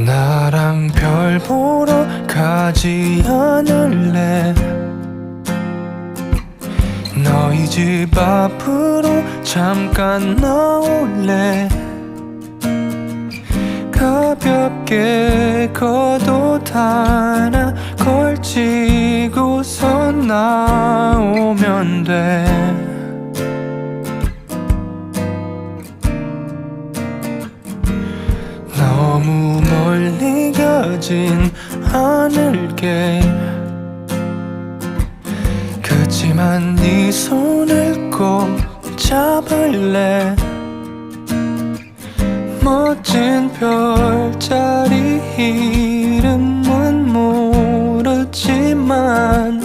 나랑 별 보러 가지 않을래? 너희 집 앞으로 잠깐 나올래? 가볍게 겉옷 하나 걸치고서 나오면 돼. 너무 멀리 가진 않을게. 그치만 네 손을 꼭 잡을래. 멋진 별자리 이름은 모르지만